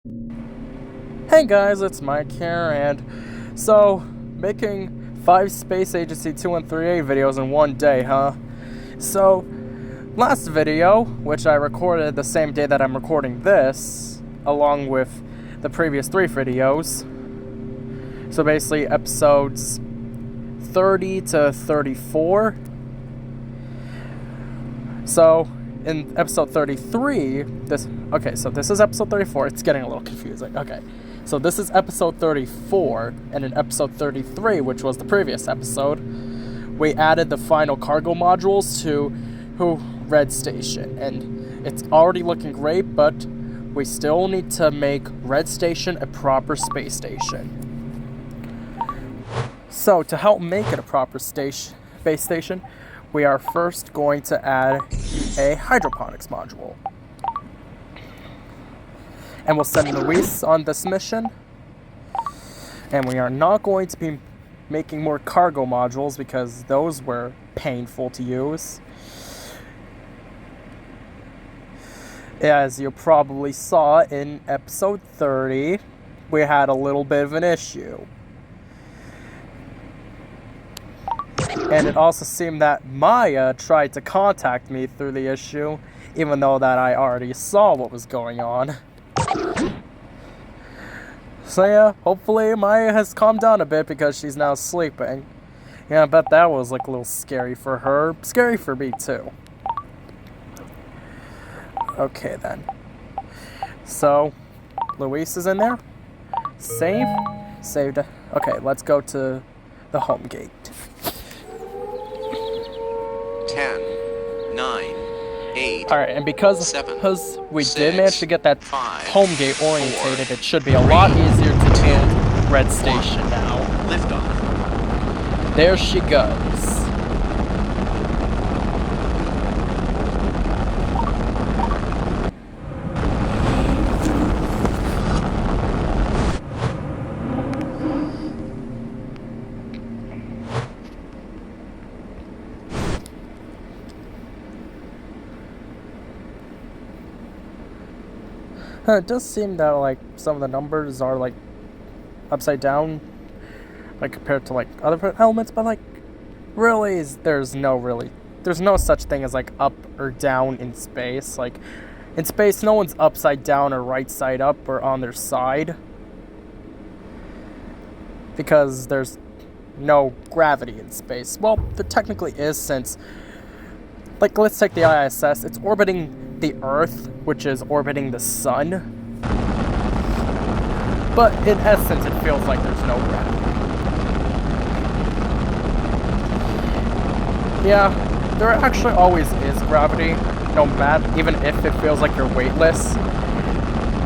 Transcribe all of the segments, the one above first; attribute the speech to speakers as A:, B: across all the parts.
A: Hey guys, it's Mike here, and so, making 5 Space Agency 2 and 3A videos in one day, huh? So, last video, which I recorded the same day that I'm recording this, along with the previous 3 videos, so basically episodes 30 to 34. So, in episode 33, so this is episode 34, it's getting a little confusing, okay. So this is episode 34, and in episode 33, which was the previous episode, we added the final cargo modules to Red Station, and it's already looking great, but we still need to make Red Station a proper space station. So to help make it a proper space station, we are first going to add a hydroponics module. And we'll send Luis on this mission. And we are not going to be making more cargo modules because those were painful to use. As you probably saw in episode 30, we had a little bit of an issue. And it also seemed that Maya tried to contact me through the issue, even though that I already saw what was going on. So yeah, hopefully Maya has calmed down a bit because she's now sleeping. Yeah, I bet that was like a little scary for her. Scary for me too. Okay then. So, Luis is in there. Save. Saved. Okay, let's go to the home gate.
B: 10, 9, 8.
A: Alright, and because
B: 7,
A: we
B: 6,
A: did manage to get that
B: 5,
A: home gate orientated,
B: 4,
A: it should be a lot easier to
B: 2,
A: build Red Station now.
B: Lift off.
A: There she goes. It does seem that like some of the numbers are like upside down, like compared to like other elements, but like really there's no such thing as like up or down in space. Like in space, no one's upside down or right side up or on their side because there's no gravity in space. Well, there technically is, since like let's take the ISS. It's orbiting the Earth, which is orbiting the Sun. But in essence, it feels like there's no gravity. Yeah, there actually always is gravity, no matter, even if it feels like you're weightless.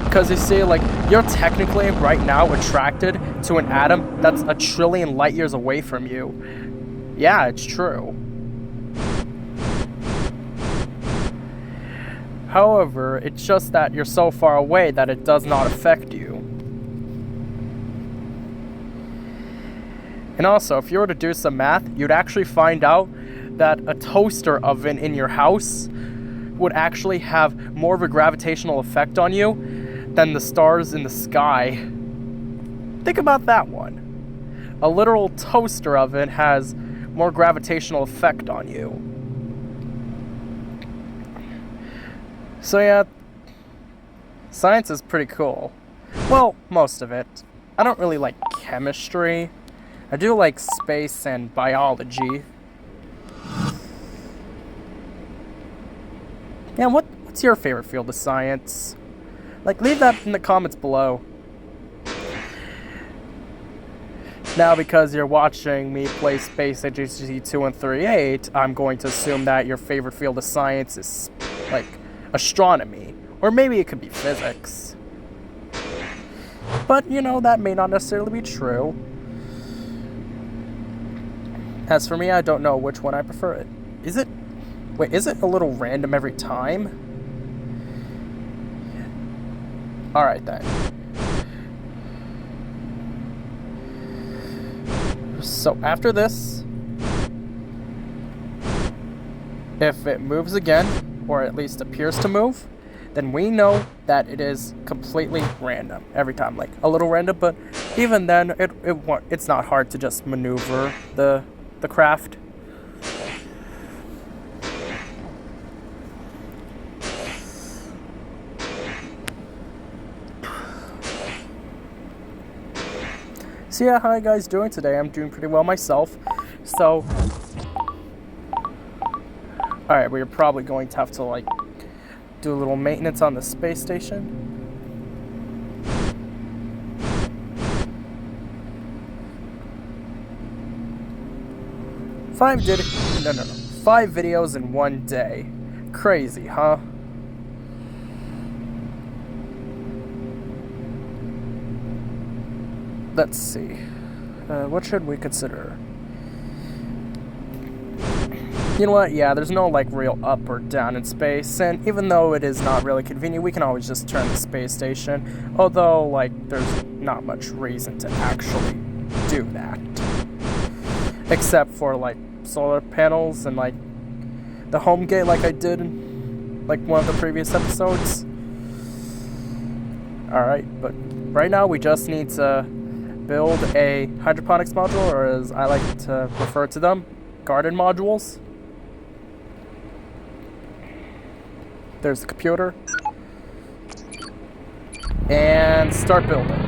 A: Because you see, like, you're technically right now attracted to an atom that's 1 trillion light years away from you. Yeah, it's true. However, it's just that you're so far away that it does not affect you. And also, if you were to do some math, you'd actually find out that a toaster oven in your house would actually have more of a gravitational effect on you than the stars in the sky. Think about that one. A literal toaster oven has more gravitational effect on you. So yeah, science is pretty cool. Well, most of it. I don't really like chemistry. I do like space and biology. Yeah, what's your favorite field of science? Like, leave that in the comments below. Now, because you're watching me play Space Agency 2 and 3.8, I'm going to assume that your favorite field of science is, like, astronomy, or maybe it could be physics. But, you know, that may not necessarily be true. As for me, I don't know which one I prefer. Is it a little random every time? Alright then. So after this, if it moves again, or at least appears to move, then we know that it is completely random every time. Like, a little random, but even then, it's not hard to just maneuver the craft. So yeah, how are you guys doing today? I'm doing pretty well myself. So, alright, we're probably going to have to, like, do a little maintenance on the space station. Five videos in one day. Crazy, huh? Let's see. What should we consider? You know what? Yeah, there's no, like, real up or down in space, and even though it is not really convenient, we can always just turn the space station. Although, like, there's not much reason to actually do that. Except for, like, solar panels and, like, the home gate, like I did in, like, one of the previous episodes. Alright, but right now we just need to build a hydroponics module, or as I like to refer to them, garden modules. There's the computer. And start building.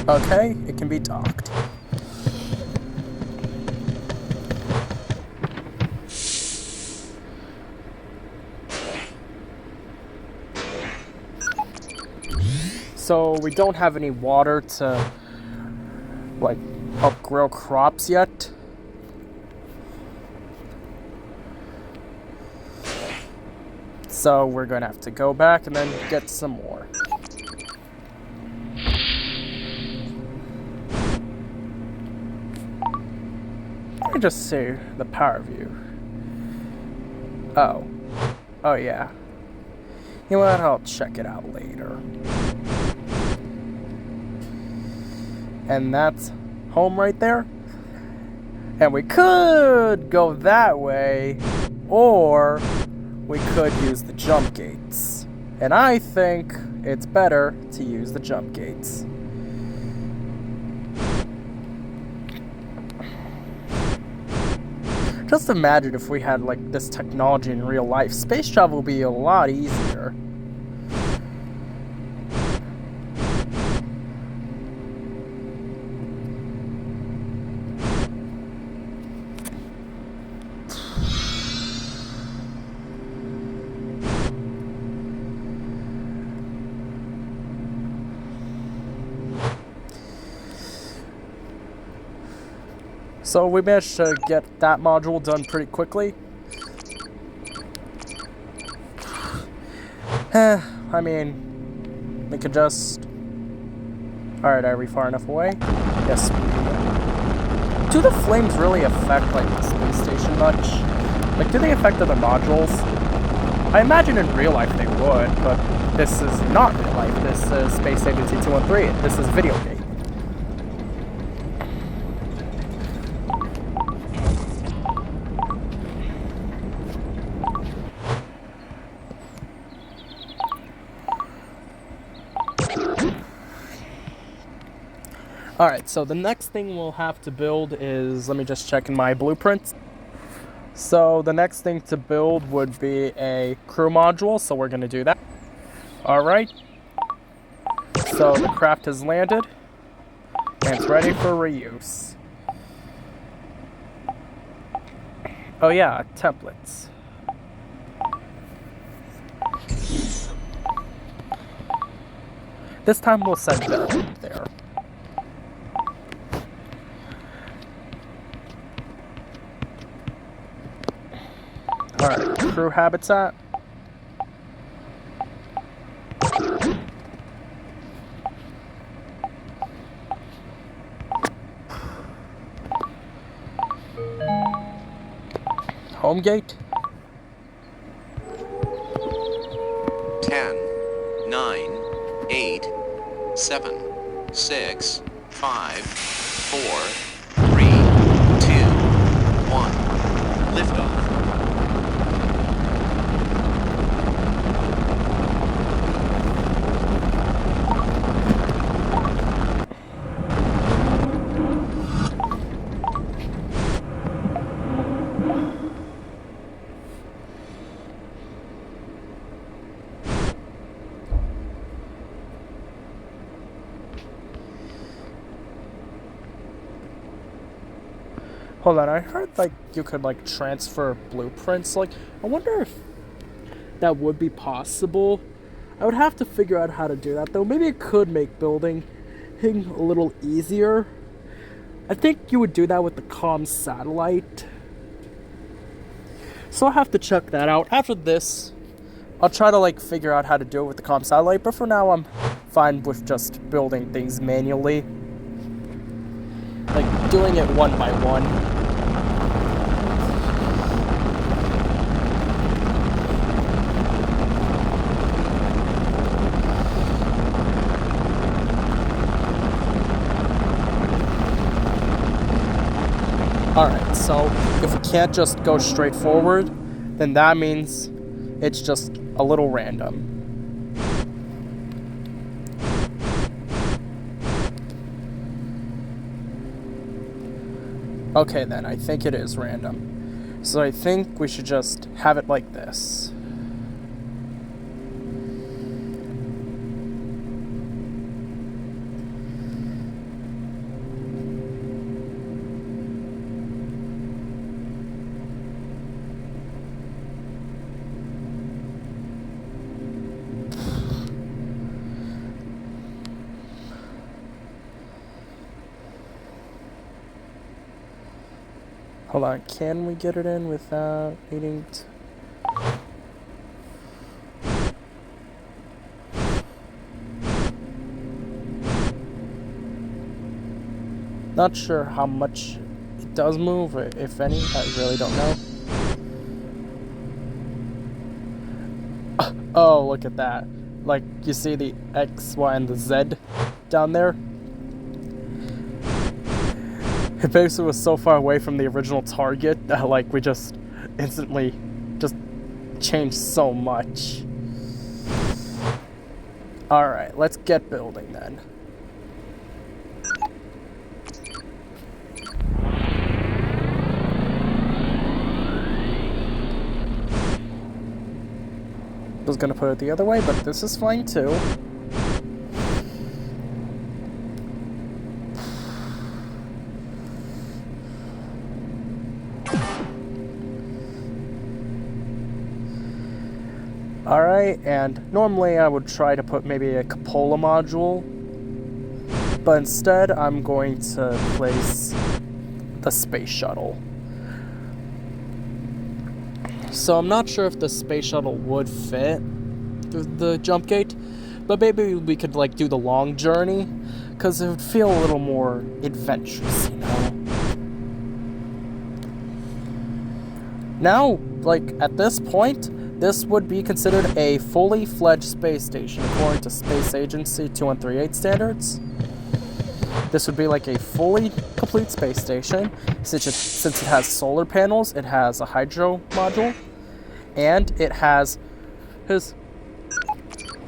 A: Okay, it can be docked. So we don't have any water to, like, help grow crops yet. So we're gonna have to go back and then get some more. Let me just see the power view. Oh yeah. You know what? I'll check it out later. And that's home right there. And we could go that way, or we could use the jump gates. And I think it's better to use the jump gates. Just imagine if we had, like, this technology in real life. Space travel would be a lot easier. So we managed to get that module done pretty quickly. I mean, we could just... Alright, are we far enough away? Yes. Do the flames really affect, like, the space station much? Like, do they affect other modules? I imagine in real life they would, but this is not real life. This is Space Agency 213. This is video game. Alright, so the next thing we'll have to build is, let me just check in my blueprints. So the next thing to build would be a crew module, so we're going to do that. Alright, so the craft has landed, and it's ready for reuse. Oh yeah, templates. This time we'll send Bell up there. Alright. crew habitat. Home gate.
B: 10, 9, 8, 7, 6, 5, 4, 3, 2, 1. Liftoff.
A: Hold on, I heard like you could like transfer blueprints. Like, I wonder if that would be possible. I would have to figure out how to do that though. Maybe it could make building a little easier. I think you would do that with the comm satellite. So I'll have to check that out. After this, I'll try to like figure out how to do it with the comm satellite, but for now I'm fine with just building things manually. Like doing it one by one. Alright, so if we can't just go straight forward, then that means it's just a little random. Okay then, I think it is random. So I think we should just have it like this. Hold on, can we get it in without needing to... Not sure how much it does move, if any, I really don't know. Oh, look at that. Like, you see the X, Y, and the Z down there? It basically was so far away from the original target that, like, we just instantly just changed so much. Alright, let's get building then. I was gonna put it the other way, but this is fine too. Alright, and normally I would try to put maybe a cupola module, but instead I'm going to place the space shuttle. So I'm not sure if the space shuttle would fit the jump gate, but maybe we could like do the long journey, because it would feel a little more adventurous, you know? Now, like, at this point, this would be considered a fully fledged space station according to Space Agency 2138 standards. This would be like a fully complete space station since it has solar panels, it has a hydro module, and it has his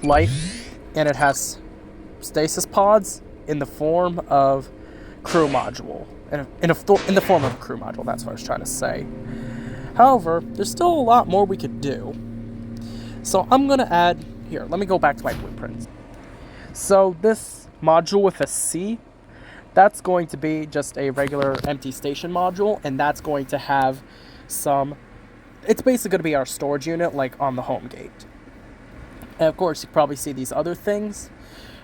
A: life, and it has stasis pods in the form of crew module. In the form of a crew module, that's what I was trying to say. However, there's still a lot more we could do. So I'm going to add... Here, let me go back to my blueprints. So this module with a C, that's going to be just a regular empty station module, and that's going to have some... It's basically going to be our storage unit, like on the home gate. And of course, you probably see these other things.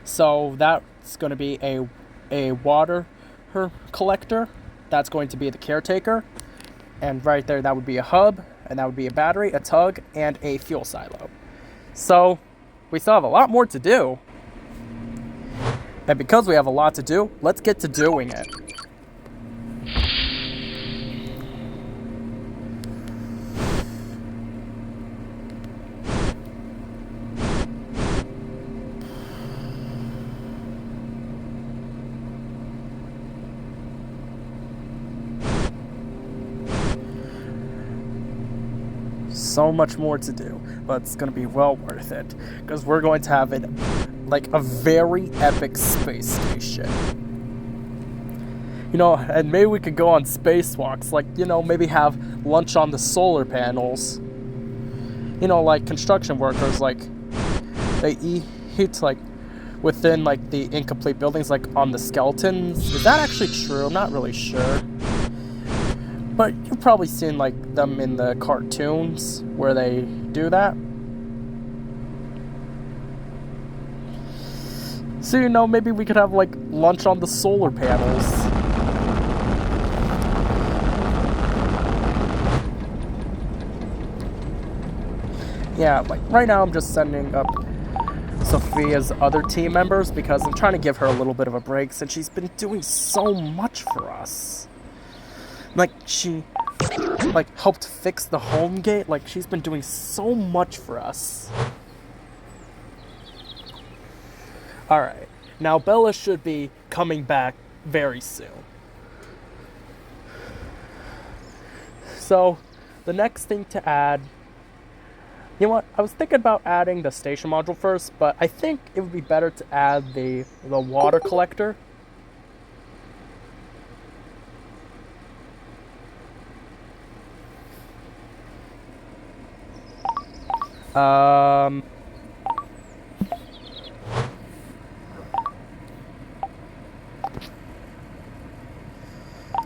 A: So that's going to be a water collector. That's going to be the caretaker. And right there, that would be a hub. and that would be a battery, a tug, and a fuel silo. So we still have a lot more to do. And because we have a lot to do, let's get to doing it. So much more to do, but it's going to be well worth it, because we're going to have it like a very epic space station. You know, and maybe we could go on spacewalks, like, you know, maybe have lunch on the solar panels. You know, like construction workers, like, they eat like within like the incomplete buildings, like on the skeletons. Is that actually true? I'm not really sure. But you've probably seen like them in the cartoons where they do that. So, you know, maybe we could have like lunch on the solar panels. Yeah, like right now I'm just sending up Sophia's other team members because I'm trying to give her a little bit of a break since she's been doing so much for us. Like, she, like, helped fix the home gate. Like, she's been doing so much for us. Alright. Now, Bella should be coming back very soon. So, the next thing to add... You know what? I was thinking about adding the station module first, but I think it would be better to add the water collector.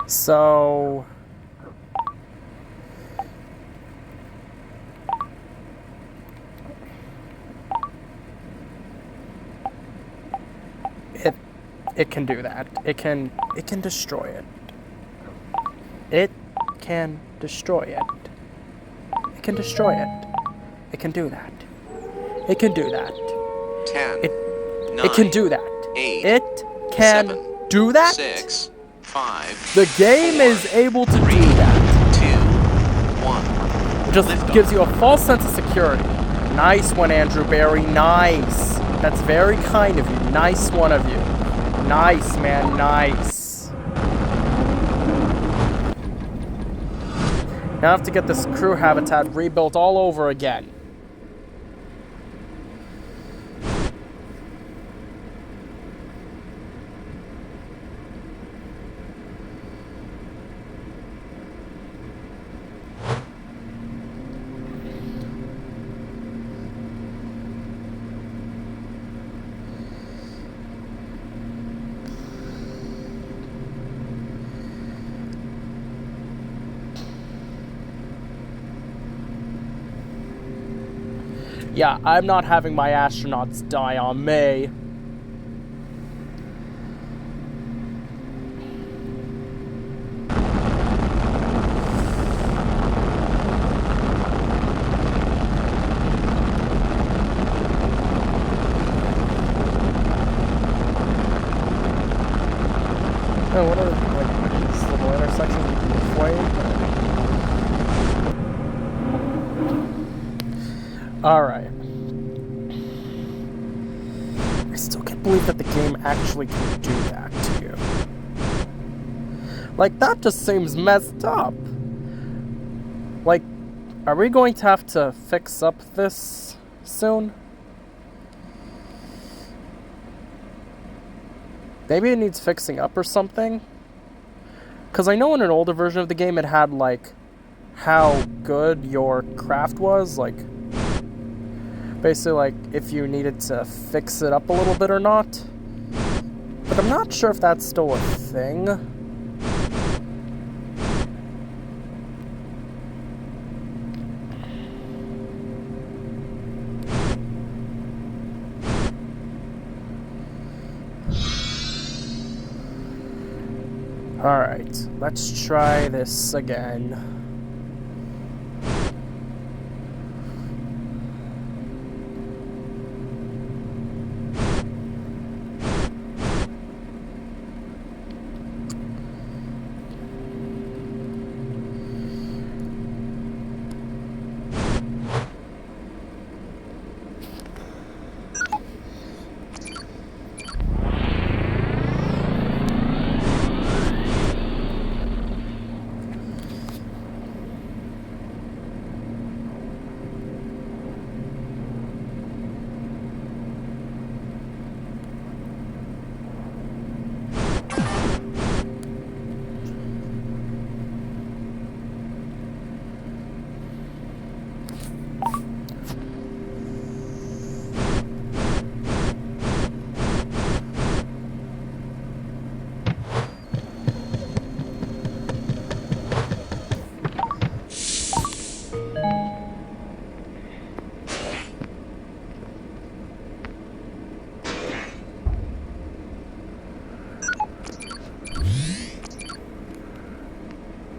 A: So it can do that. It can destroy it. It can destroy it. It can destroy it. It can do that. It can do that.
B: 10,
A: It can do that.
B: 8,
A: It can
B: 7,
A: do that.
B: 6, 5.
A: The game
B: 4,
A: is able to
B: 3,
A: do that.
B: 2, 1.
A: It just
B: Lift
A: gives
B: off.
A: you a false sense of security. Nice one, Andrew Barry. Nice. That's very kind of you. Nice one of you. Nice, man. Nice. Now I have to get this crew habitat rebuilt all over again. Yeah, I'm not having my astronauts die on me. Oh, what are like these little intersections with flame? Alright. I still can't believe that the game actually can do that to you. Like, that just seems messed up. Like, are we going to have to fix up this soon? Maybe it needs fixing up or something? Because I know in an older version of the game it had, like, how good your craft was, like... Basically, like, if you needed to fix it up a little bit or not. But I'm not sure if that's still a thing. Alright, let's try this again.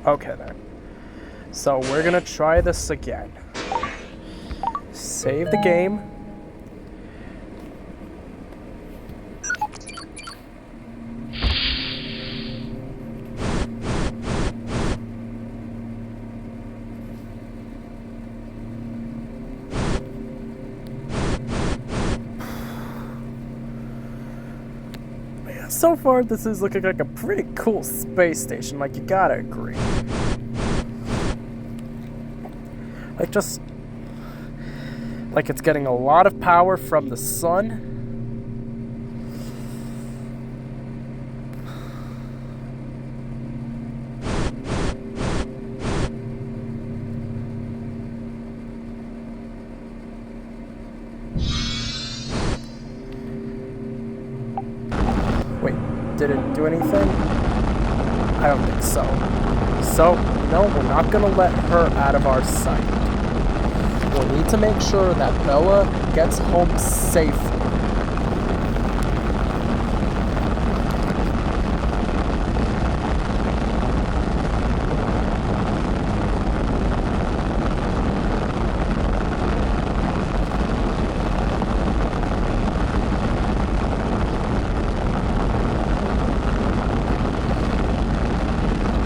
A: Okay then. So we're gonna try this again. Save the game. So far, this is looking like a pretty cool space station, like, you gotta agree. Like, just... like, it's getting a lot of power from the sun. Wait, did it do anything? I don't think so. So, no, we're not gonna let her out of our sight. We'll need to make sure that Bella gets home safely.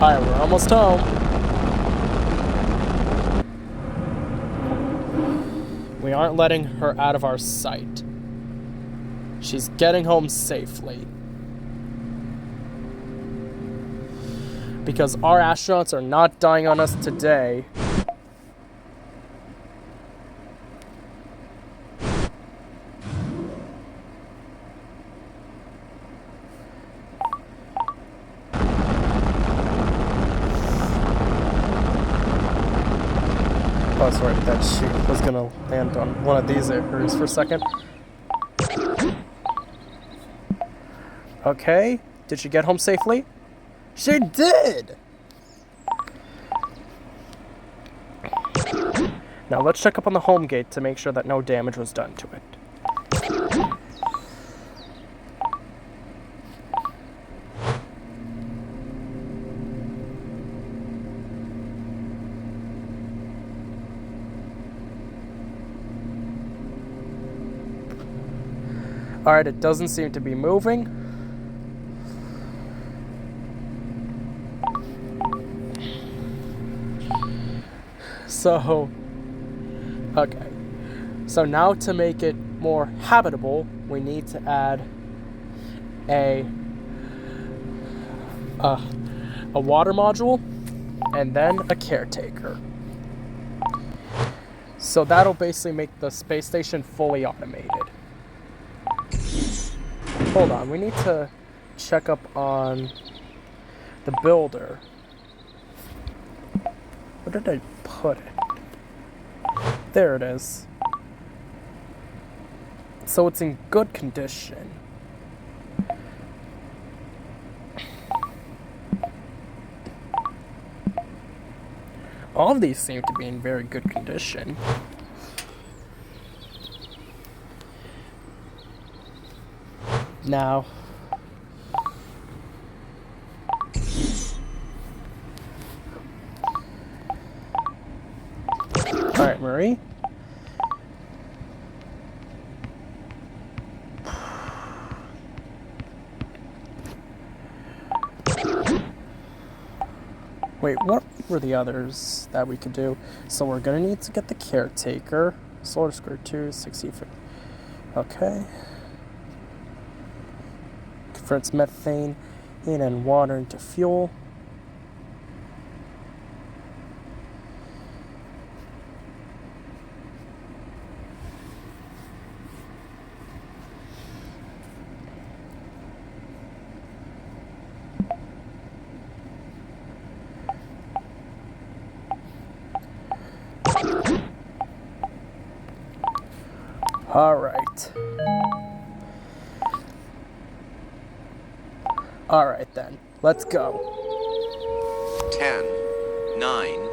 A: Alright, we're almost home. We aren't letting her out of our sight. She's getting home safely. Because our astronauts are not dying on us today. I was worried that she was gonna land on one of these aircraft for a second. Okay, did she get home safely? She did! Now let's check up on the home gate to make sure that no damage was done to it. Alright, it doesn't seem to be moving. So, okay. So now to make it more habitable, we need to add a water module and then a caretaker. So that'll basically make the space station fully automated. Hold on, we need to check up on the builder. Where did I put it? There it is. So it's in good condition. All of these seem to be in very good condition. Now, all right, Marie. Wait, what were the others that we could do? So we're gonna need to get the caretaker. Solar square 2, 60 feet. Okay. Converts methane in and water into fuel. All right. All right then, let's go.
B: 10, 9,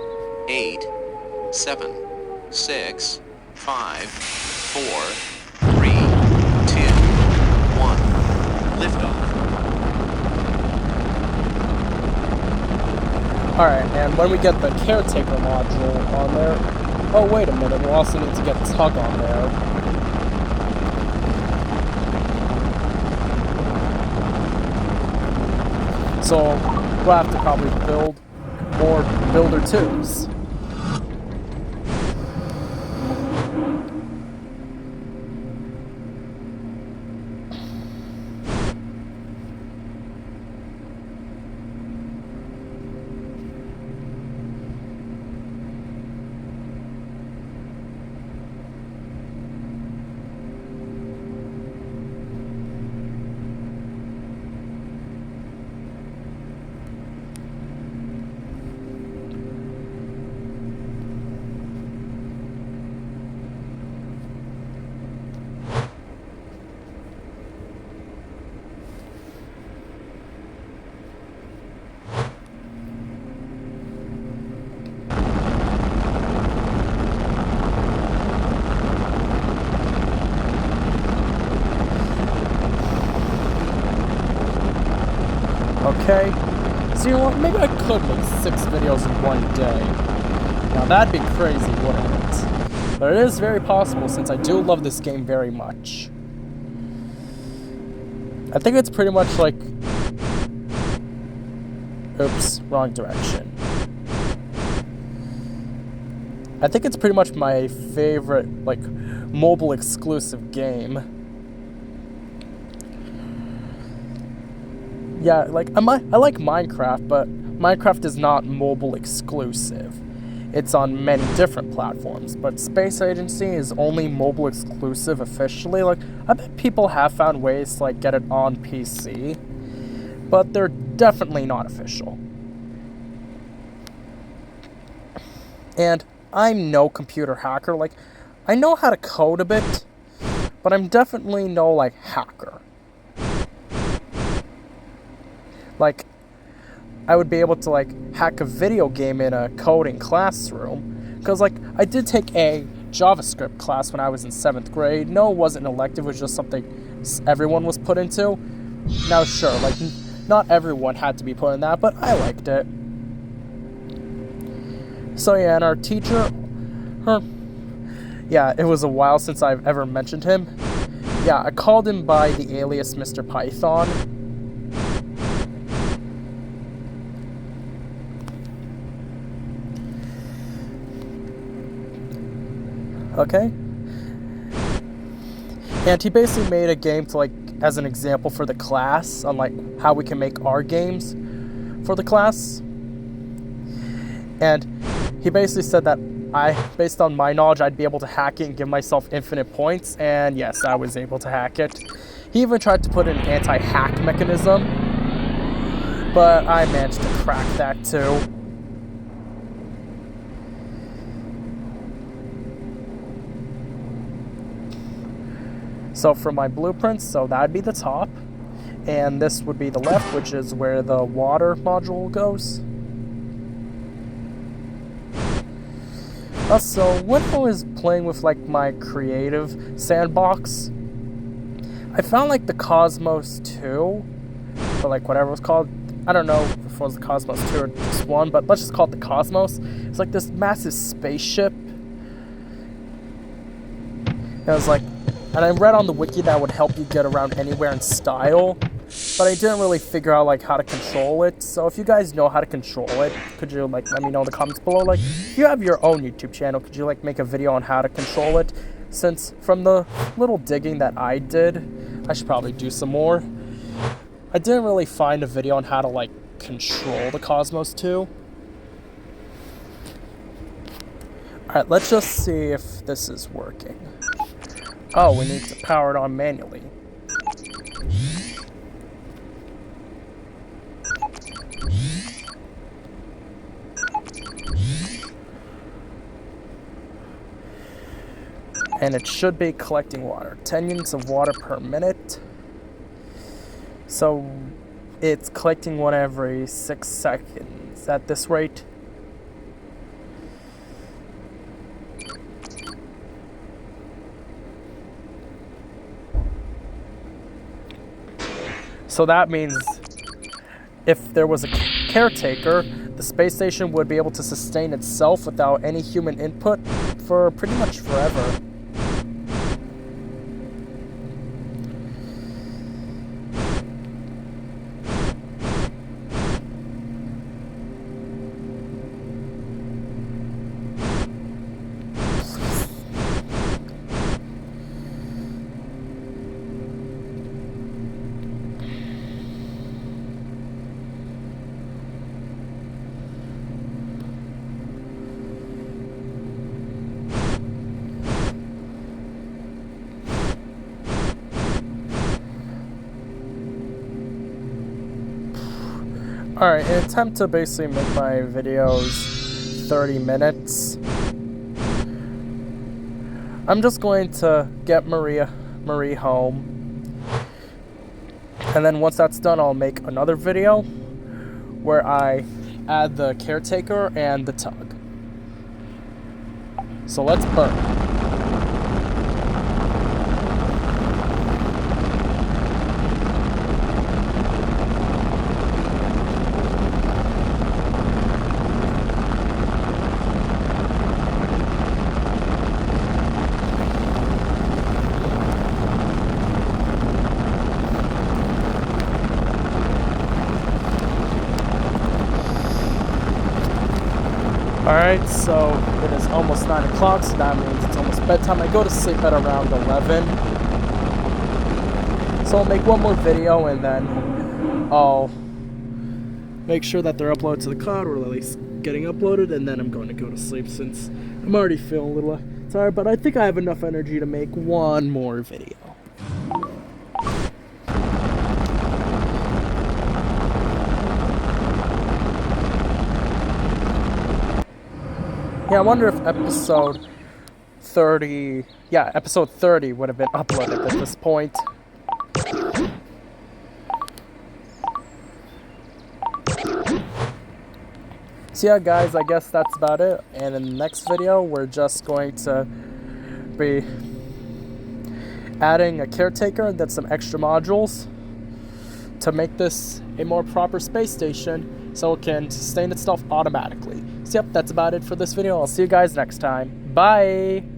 B: 8, 7, 6, 5, 4, 3, 2, 1. Liftoff.
A: Alright, and when we get the caretaker module on there... Oh, wait a minute, we'll also need to get tug on there. So, we'll have to probably build more builder 2s. Okay, so you know what, maybe I could make 6 videos in one day. Now that'd be crazy, wouldn't it? But it is very possible since I do love this game very much. I think it's pretty much like... Oops, wrong direction. I think it's pretty much my favorite, like, mobile exclusive game. Yeah, like, I like Minecraft, but Minecraft is not mobile exclusive. It's on many different platforms, but Space Agency is only mobile exclusive officially. Like, I bet people have found ways to, like, get it on PC, but they're definitely not official. And I'm no computer hacker. Like, I know how to code a bit, but I'm definitely no, like, hacker. Like, I would be able to, like, hack a video game in a coding classroom. Because, like, I did take a JavaScript class when I was in 7th grade. No, it wasn't an elective. It was just something everyone was put into. Now, sure, like, not everyone had to be put in that, but I liked it. So, yeah, and our teacher... Yeah, it was a while since I've ever mentioned him. Yeah, I called him by the alias Mr. Python. Okay, and he basically made a game to, like, as an example for the class on, like, how we can make our games for the class. And he basically said that based on my knowledge, I'd be able to hack it and give myself infinite points, and yes, I was able to hack it. He even tried to put an anti-hack mechanism, but I managed to crack that too. So for my blueprints, so that'd be the top, and this would be the left, which is where the water module goes. Also, when I was playing with, like, my creative sandbox, I found, like, the Cosmos 2, or, like, whatever it was called. I don't know if it was the Cosmos 2 or just 1, but let's just call it the Cosmos. It's like this massive spaceship. And it was like, and I read on the wiki that would help you get around anywhere in style, but I didn't really figure out, like, how to control it. So if you guys know how to control it, could you, like, let me know in the comments below? Like, if you have your own YouTube channel, could you, like, make a video on how to control it? Since from the little digging that I did, I should probably do some more. I didn't really find a video on how to, like, control the Cosmos 2. Alright, let's just see if this is working. Oh, we need to power it on manually. And it should be collecting water. 10 units of water per minute. So it's collecting one every 6 seconds at this rate. So that means if there was a caretaker, the space station would be able to sustain itself without any human input for pretty much forever. Alright, in an attempt to basically make my videos 30 minutes, I'm just going to get Marie home. And then once that's done, I'll make another video where I add the caretaker and the tug. So let's burn. Alright, so it is almost 9 o'clock, so that means it's almost bedtime. I go to sleep at around 11. So I'll make one more video and then I'll make sure that they're uploaded to the cloud, or at least getting uploaded, and then I'm going to go to sleep since I'm already feeling a little tired, but I think I have enough energy to make one more video. Yeah, I wonder if episode 30 would have been uploaded at this point. So yeah, guys, I guess that's about it. And in the next video, we're just going to be adding a caretaker and then some extra modules to make this a more proper space station so it can sustain itself automatically. So yep, that's about it for this video. I'll see you guys next time. Bye!